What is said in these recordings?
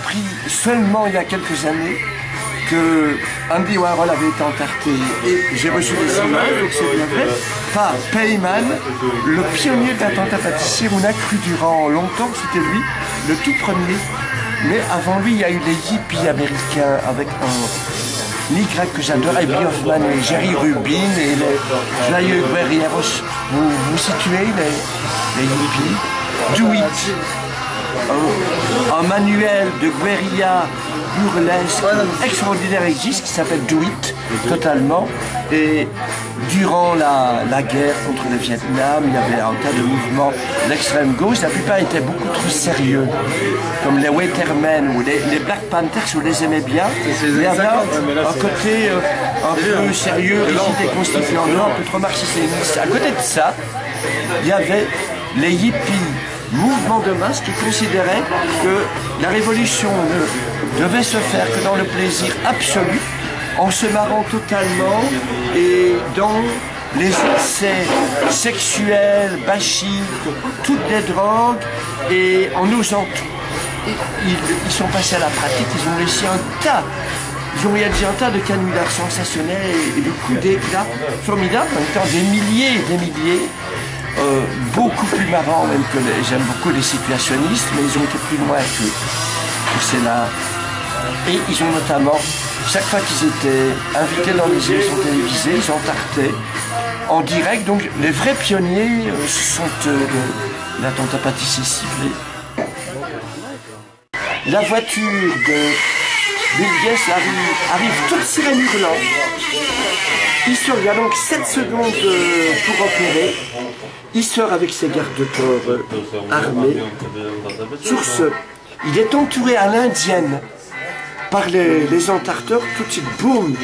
appris seulement il y a quelques années que Andy Warhol avait été entarté et j'ai reçu des images, donc c'est bien vrai, par Peyman, le pionnier de l'attentat pâtissier. On a cru durant longtemps que c'était lui, le tout premier. Mais avant lui, il y a eu les hippies américains avec un Y que j'adore, Abby Hoffman et Jerry Rubin et les joyeux guerrilleros. Vous situez les hippies? Do It. Un manuel de guérilla burlesque extraordinaire existe qui s'appelle Do It, totalement. Et durant la guerre contre le Vietnam, il y avait un tas de mouvements d'extrême gauche. La plupart étaient beaucoup trop sérieux, comme les Watermen ou les Black Panthers, vous les aimez bien. Il y avait un côté un peu sérieux, rigide et constituant, un peu trop marxiste-léniniste. À côté de ça, il y avait les hippies, mouvement de masse qui considérait que la révolution ne devait se faire que dans le plaisir absolu, en se marrant totalement et dans les excès sexuels, bachiques, toutes les drogues et en osant tout. Ils sont passés à la pratique, ils ont laissé un tas. Ils ont réalisé un tas de canulars sensationnels et de coups d'éclat formidables, en même temps des milliers et des milliers. Beaucoup plus marrants même que j'aime beaucoup les situationnistes, mais ils ont été plus loin que c'est là. Et ils ont notamment, chaque fois qu'ils étaient invités dans les émissions télévisées, ils entartaient en direct. Donc les vrais pionniers sont l'attentat pâtissier ciblé. La voiture de Bill Gates arrive toute sirène hurlant. Il y a donc 7 secondes pour opérer. Il sort avec ses gardes-corps armés. Sur ce, il est entouré à l'indienne par les entarteurs. Tout de suite, boum!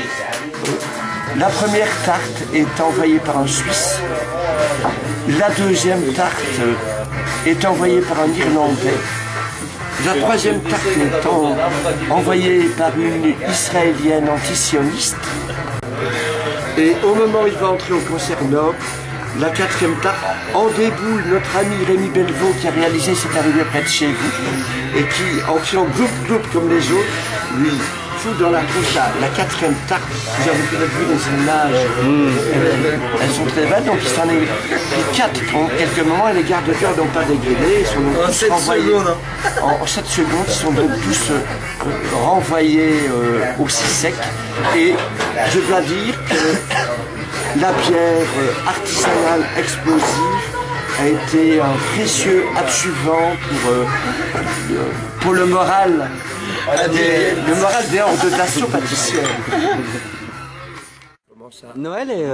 La première tarte est envoyée par un Suisse. La deuxième tarte est envoyée par un Irlandais. La troisième tarte est envoyée par une Israélienne antisioniste. Et au moment où il va entrer au concert Noble, la quatrième tarte en déboule notre ami Rémi Belvaux qui a réalisé cette arrivée près de chez vous et qui, en criant gloup gloup comme les autres, lui fout dans la tronche la quatrième tarte. Vous avez peut-être vu les images, elles sont très belles, donc il s'en est pris 4 en quelques moments et les gardes-cœurs n'ont pas dégainé, ils sont donc tous renvoyés. En 7 secondes, ils sont donc tous renvoyés aussi secs. Et je dois dire que la bière artisanale explosive a été un précieux adjuvant pour le moral des hordes d'assaut pâtissière. Noël est...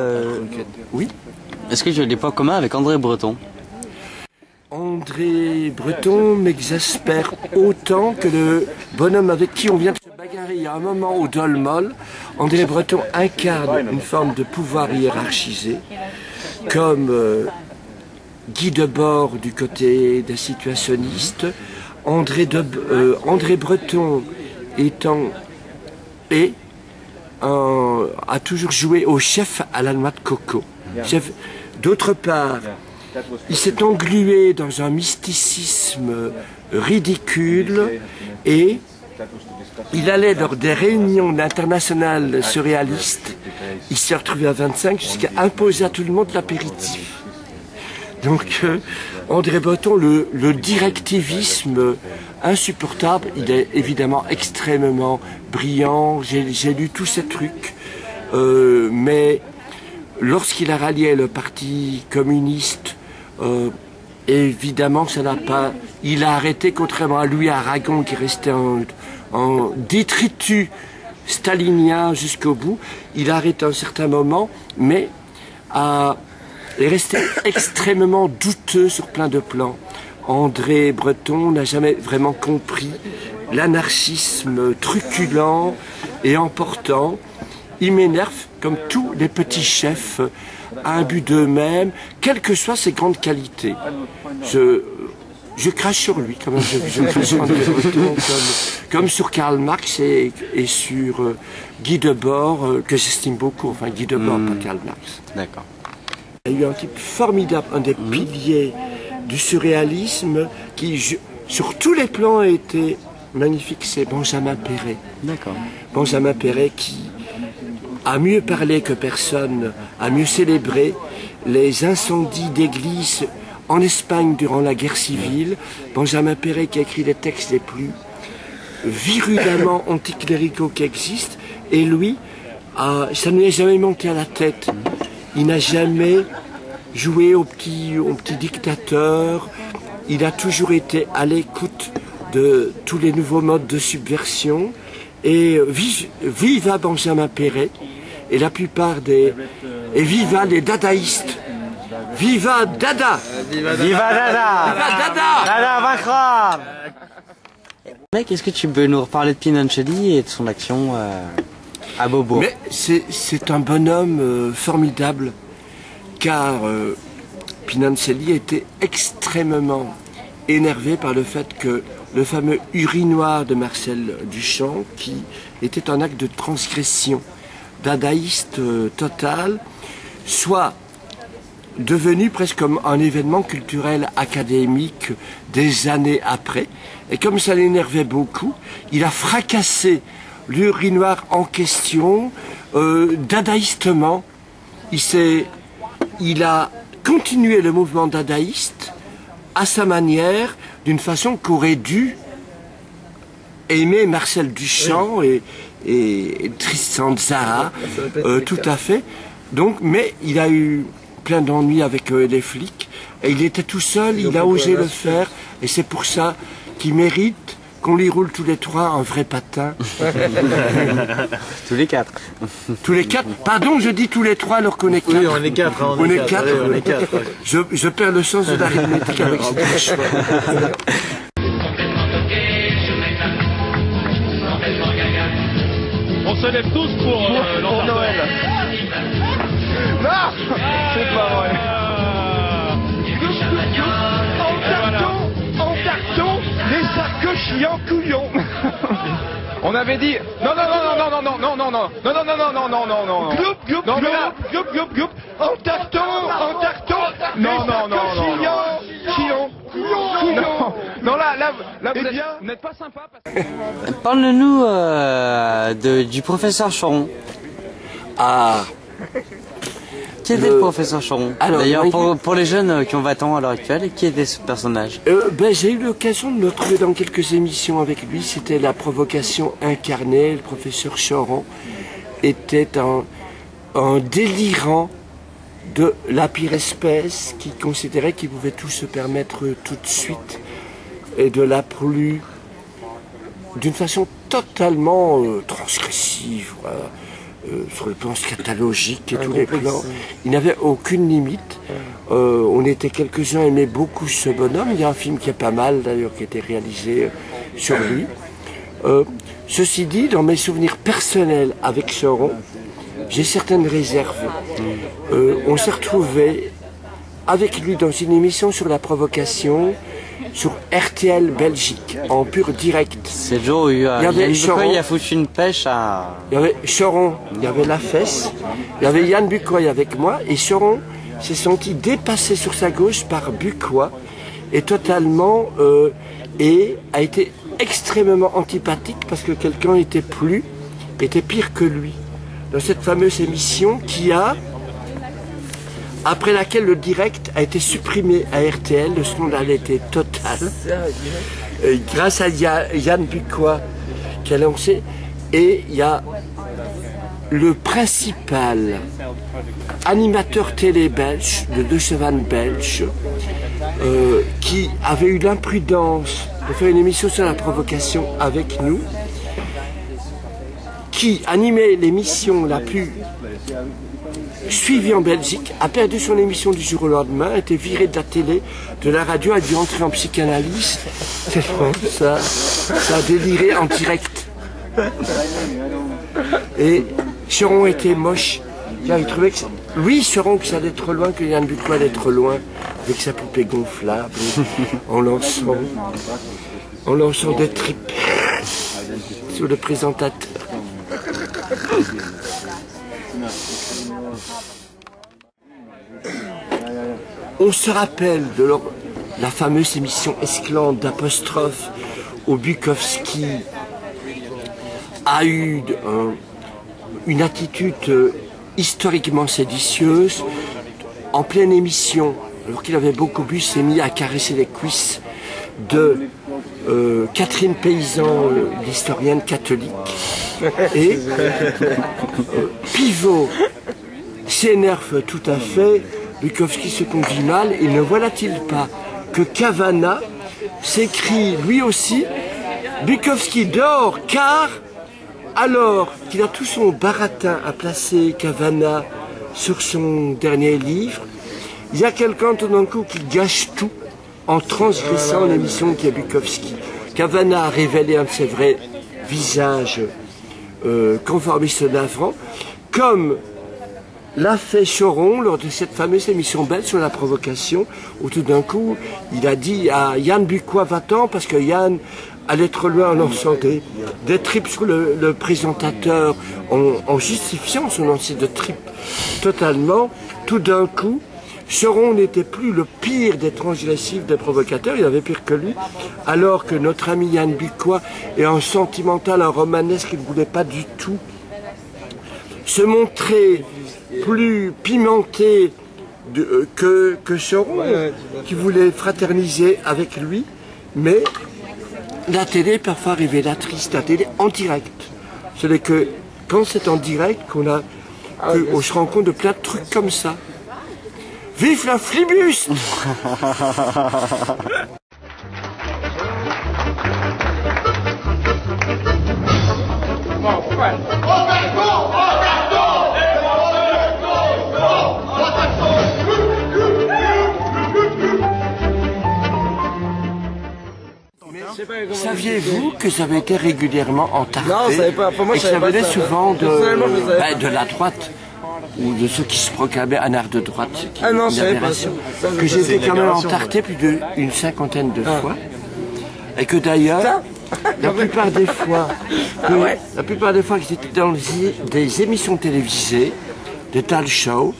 Oui. Est-ce que j'ai des points communs avec André Breton? André Breton m'exaspère autant que le bonhomme avec qui on vient de se bagarrer il y a un moment au Dolmol. André Breton incarne une forme de pouvoir hiérarchisé, comme Guy Debord du côté des situationnistes. André Breton a toujours joué au chef à la noix de coco. D'autre part, il s'est englué dans un mysticisme ridicule et il allait lors des réunions d'internationales surréalistes, il s'est retrouvé à 25 jusqu'à imposer à tout le monde l'apéritif. Donc André Breton, le directivisme insupportable, il est évidemment extrêmement brillant, j'ai lu tous ces trucs, mais lorsqu'il a rallié le parti communiste, évidemment ça n'a pas... Il a arrêté, contrairement à Louis Aragon qui restait en détritus stalinien jusqu'au bout, il a arrêté à un certain moment, mais est resté extrêmement douteux sur plein de plans. André Breton n'a jamais vraiment compris l'anarchisme truculent et emportant. Il m'énerve comme tous les petits chefs imbus d'eux-mêmes, quelles que soient ses grandes qualités. Je crache sur lui, quand même. Je crache sur André Breton, comme sur Karl Marx et sur Guy Debord, que j'estime beaucoup. Enfin, Guy Debord, pas Karl Marx. D'accord. Il y a eu un type formidable, un des piliers du surréalisme, qui, sur tous les plans, a été magnifique, c'est Benjamin Perret. D'accord. Benjamin Perret qui a mieux parlé que personne, a mieux célébré les incendies d'églises en Espagne durant la guerre civile. Benjamin Perret qui a écrit les textes les plus virulemment anticléricaux qui existent. Et lui, ça ne lui est jamais monté à la tête. Il n'a jamais joué au petit dictateur. Il a toujours été à l'écoute de tous les nouveaux modes de subversion. Et viva Benjamin Perret. Et la plupart des... Et viva les dadaïstes. Viva Dada! Viva Dada! Viva Dada! Dada vaincra! Mec, est-ce que tu peux nous reparler de Pinoncelli et de son action à Beaubourg? Mais c'est un bonhomme formidable, car Pinoncelli était extrêmement énervé par le fait que le fameux urinoir de Marcel Duchamp, qui était un acte de transgression dadaïste total, soit devenu presque comme un événement culturel académique des années après. Et comme ça l'énervait beaucoup, il a fracassé l'urinoir en question dadaïstement. Il a continué le mouvement dadaïste à sa manière, d'une façon qu'aurait dû aimer Marcel Duchamp et Tristan Tzara, tout à fait. Donc, mais il a eu plein d'ennuis avec les flics, et il était tout seul, il a osé le faire, et c'est pour ça qu'il mérite qu'on lui roule tous les trois un vrai patin. Tous les quatre. Tous les quatre. Pardon, je dis tous les trois alors qu'on est quatre. Oui, on est quatre. Hein, on est quatre. Allez, on est quatre. Je perds le sens de l'arithmétique avec ce choix. On se lève tous pour Noël. Non, c'est pas vrai. En carton, les sacoches en couillon. On avait dit non. Gloup. En carton. Non. Non, là, vous n'êtes pas sympa. Parle-nous du professeur Choron. Ah. Qui était le professeur Choron? D'ailleurs, oui. pour les jeunes qui ont 20 ans à l'heure actuelle, qui était ce personnage? J'ai eu l'occasion de me retrouver dans quelques émissions avec lui. C'était la provocation incarnée. Le professeur Choron était un délirant de la pire espèce qui considérait qu'il pouvait tout se permettre tout de suite et de la plus d'une façon totalement transgressive. Sur le plan scatologique et tous les plans, il n'avait aucune limite. On était quelques-uns à aimer beaucoup ce bonhomme. Il y a un film qui est pas mal d'ailleurs, qui a été réalisé sur lui. Ceci dit, dans mes souvenirs personnels avec Choron, j'ai certaines réserves. On s'est retrouvé avec lui dans une émission sur la provocation, sur RTL Belgique, en pur direct. C'est le jour où il a foutu une pêche à... Il y avait Choron, il y avait La Fesse, il y avait Yann Bucoy avec moi, et Choron s'est senti dépassé sur sa gauche par Bucoy, et totalement, et a été extrêmement antipathique parce que quelqu'un était pire que lui. Dans cette fameuse émission après laquelle le direct a été supprimé à RTL, le scandale était total. Grâce à Yann Bucoy qui a lancé, et il y a le principal animateur télé belge, de De Chevannes belge, qui avait eu l'imprudence de faire une émission sur la provocation avec nous, qui animait l'émission la plus suivi en Belgique, a perdu son émission du jour au lendemain, a été viré de la télé, de la radio, a dû entrer en psychanalyse. Ça a déliré en direct. Et Choron était moche. Il trouvait que lui, Choron, que ça allait trop loin, que Yann Bucoy allait trop loin, avec sa poupée gonflable, en lançant des tripes sur le présentateur. On se rappelle de la fameuse émission Esclandre d'apostrophe où Bukowski a eu une attitude historiquement séditieuse. En pleine émission, alors qu'il avait beaucoup bu, s'est mis à caresser les cuisses de Catherine Paysan, l'historienne catholique. Et Pivot s'énerve tout à fait, Bukowski se conduit mal, et ne voilà-t-il pas que Cavana s'écrie lui aussi, Bukowski dort car, alors qu'il a tout son baratin à placer Cavana sur son dernier livre, il y a quelqu'un tout d'un coup qui gâche tout en transgressant l'émission qui est Bukowski. Cavana a révélé un de ses vrais visages conformistes navrants, comme l'a fait Choron lors de cette fameuse émission belle sur la provocation, où tout d'un coup il a dit à Yann Bucois va-t'en parce que Yann allait trop loin en lançant des tripes sur le présentateur, en justifiant son lancer de tripes totalement. Tout d'un coup, Choron n'était plus le pire des transgressifs, des provocateurs, il avait pire que lui, alors que notre ami Yann Bucois est un sentimental, un romanesque, il ne voulait pas du tout se montrer plus pimenté que Choron, qui voulait fraterniser avec lui, mais la télé est parfois révélatrice, la télé en direct. Ce n'est que quand c'est en direct qu'on se rend compte de plein de trucs comme ça. Vive la flibuste! Saviez-vous que j'avais été régulièrement entarté? Non, je savais pas. Pour moi, et je que ça savais venait pas ça. souvent Personnellement, je savais pas. de la droite ou de ceux qui se proclamaient un art de droite. Ah non, je savais pas ça. Que j'ai été quand même entarté plus d'une cinquantaine de fois. Et que d'ailleurs, la plupart des fois que j'étais dans des émissions télévisées, des talk shows,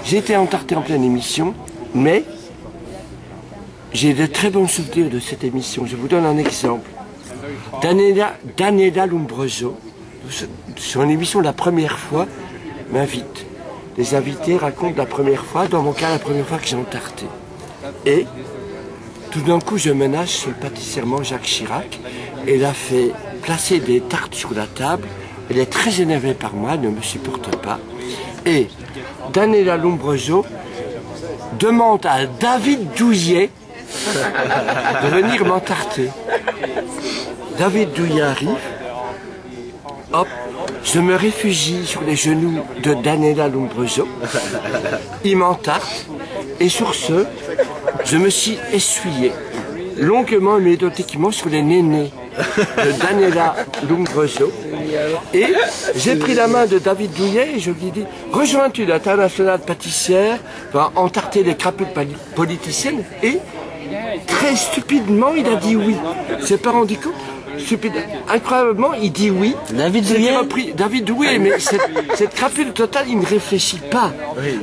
j'ai été entarté en pleine émission, mais j'ai de très bons souvenirs de cette émission. Je vous donne un exemple. Daniela Lombroso, sur une émission la première fois, m'invite. Les invités racontent la première fois, dans mon cas la première fois que j'ai entarté. Et tout d'un coup je ménage sur le pâtissièrement Jacques Chirac. Elle a fait placer des tartes sur la table. Elle est très énervée par moi, elle ne me supporte pas. Et Daniela Lombroso demande à David Douillet de venir m'entarter. David Douillet arrive, hop, je me réfugie sur les genoux de Daniela Lombroso, il m'entarte, et sur ce, je me suis essuyé longuement et méthodiquement sur les nénés de Daniela Lombroso, et j'ai pris la main de David Douillet et je lui ai dit « Rejoins-tu l'internationale pâtissière, va entarter les crapules politiciennes ?» Et très stupidement, il a dit oui. C'est pas rendu compte. Incroyablement, il dit oui. David Douillet. David Douillet, mais cette crapule totale, il ne réfléchit pas.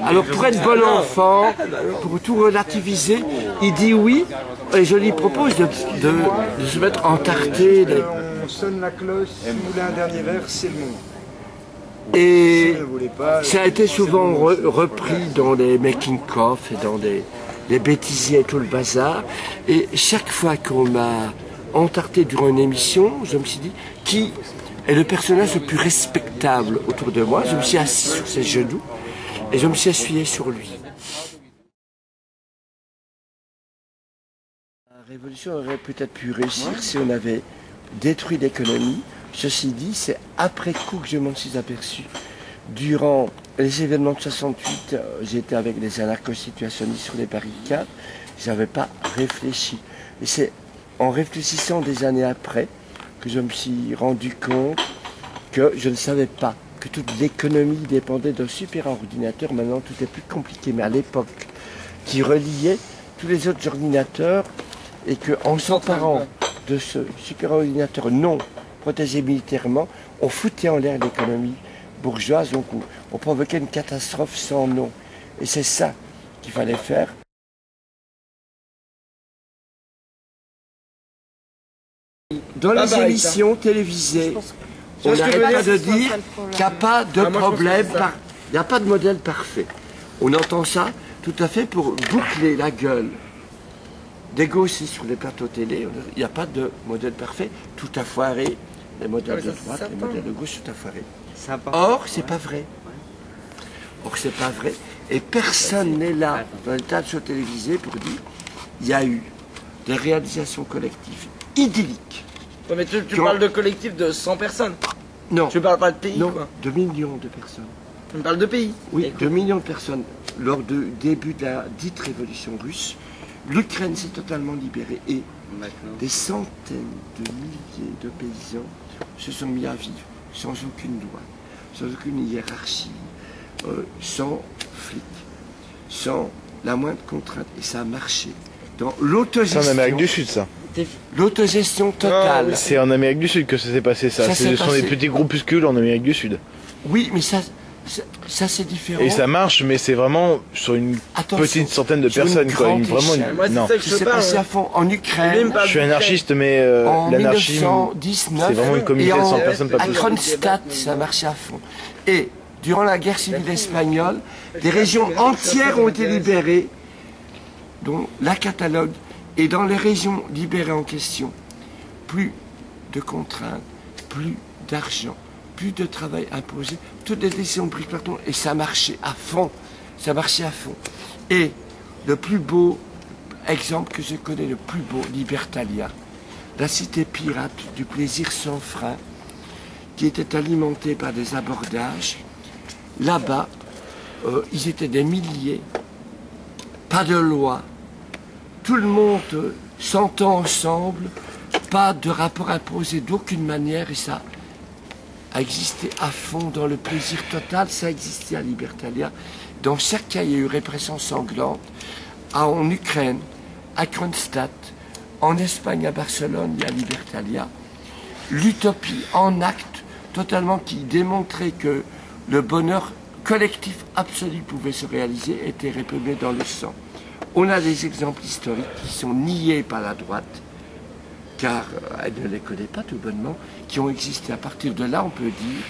Alors pour être bon enfant, pour tout relativiser, il dit oui. Et je lui propose de se mettre entarté. On sonne la cloche, si vous voulez un dernier verre, c'est le moment. Et ça a été souvent repris dans les making-of et dans les bêtisiers et tout le bazar. Et chaque fois qu'on m'a entarté durant une émission, je me suis dit, qui est le personnage le plus respectable autour de moi? Je me suis assis sur ses genoux et je me suis essuyé sur lui. La révolution aurait peut-être pu réussir si on avait détruit l'économie. Ceci dit, c'est après coup que je m'en suis aperçu. Durant les événements de 68, j'étais avec les anarcho-situationnistes sur les barricades. Je n'avais pas réfléchi. Et c'est en réfléchissant des années après que je me suis rendu compte que je ne savais pas que toute l'économie dépendait d'un super ordinateur. Maintenant, tout est plus compliqué. Mais à l'époque, qui reliait tous les autres ordinateurs et qu'en s'emparant de ce super ordinateur non protégé militairement, on foutait en l'air l'économie bourgeoise, donc on provoquait une catastrophe sans nom. Et c'est ça qu'il fallait faire. Dans les émissions télévisées, on n'arrête pas de dire qu'il n'y a pas de problème, il n'y a pas de modèle parfait. On entend ça tout à fait pour boucler la gueule des gauchistes sur les plateaux télé. Il n'y a pas de modèle parfait, tout a foiré. Les modèles de droite, les modèles de gauche, tout a foiré. Or, c'est pas vrai. Or, c'est pas vrai. Et personne n'est là dans les tas de shows télévisés pour dire il y a eu des réalisations collectives idylliques. Ouais, mais tu parles de collectif de 100 personnes. Non. Tu parles pas de pays, Non, quoi. de millions de personnes. Tu me parles de pays. Oui, de millions de personnes. Lors du début de la dite révolution russe, l'Ukraine s'est totalement libérée et des centaines de milliers de paysans se sont mis à vivre sans aucune loi, sans aucune hiérarchie, sans flics, sans la moindre contrainte. Et ça a marché. Dans l'autogestion. C'est en Amérique du Sud, ça. L'autogestion totale. C'est en Amérique du Sud que ça s'est passé, ça. Ce sont des petits groupuscules en Amérique du Sud. Oui, mais ça c'est différent. Et ça marche, mais c'est vraiment sur une petite centaine de personnes, quoi. Vraiment Moi, c'est ça que qui s'est passé à fond en Ukraine. Je suis anarchiste, mais l'anarchie, c'est vraiment une communauté de 100 personnes, pas à plus. Kronstadt, ça marchait à fond. Et durant la guerre civile espagnole, des régions entières ont été libérées, dont la Catalogne. Et dans les régions libérées en question, plus de contraintes, plus d'argent, plus de travail imposé, toutes les décisions prises par tout le monde, et ça marchait à fond. Ça marchait à fond. Et le plus beau exemple que je connais, le plus beau, Libertalia, la cité pirate du plaisir sans frein, qui était alimentée par des abordages. Là-bas, ils étaient des milliers, pas de loi, tout le monde s'entend ensemble, pas de rapport imposé d'aucune manière, et ça a existé à fond dans le plaisir total, ça a existé à Libertalia. Dans chaque cas, il y a eu répression sanglante, en Ukraine, à Kronstadt, en Espagne, à Barcelone, il y a Libertalia. L'utopie en acte, totalement, qui démontrait que le bonheur collectif absolu pouvait se réaliser, était réprimé dans le sang. On a des exemples historiques qui sont niés par la droite, car elle ne les connaît pas tout bonnement, qui ont existé. À partir de là, on peut dire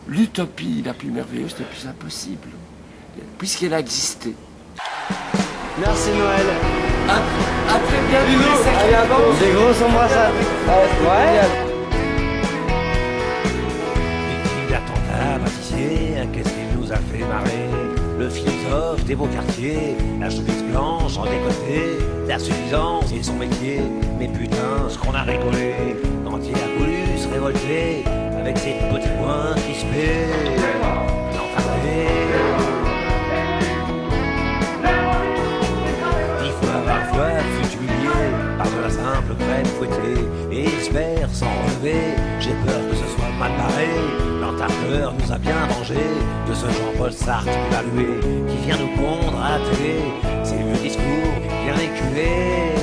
l'utopie la plus merveilleuse n'est plus impossible, puisqu'elle a existé. Merci Noël. À très bientôt. Allez, à bon. Des grosses embrassades. Ouais. L'attentat pâtissier, qu'est-ce qu'il nous a fait marrer? Le philosophe des beaux quartiers, la chemise blanche en décoté, l'insuffisance et son métier. Mais putain, ce qu'on a rigolé quand il a voulu se révolter avec ses petits poings crispés, l'enfermé. Il faut avoir foi, fut humilié par de la simple crème fouettée, et il espère s'en relever. J'ai peur que ce soit mal barré. L'entarpeur nous a bien vengé de ce Jean-Paul Sartre évalué qui vient nous pondre à la télé. Ses vieux discours bien éculés.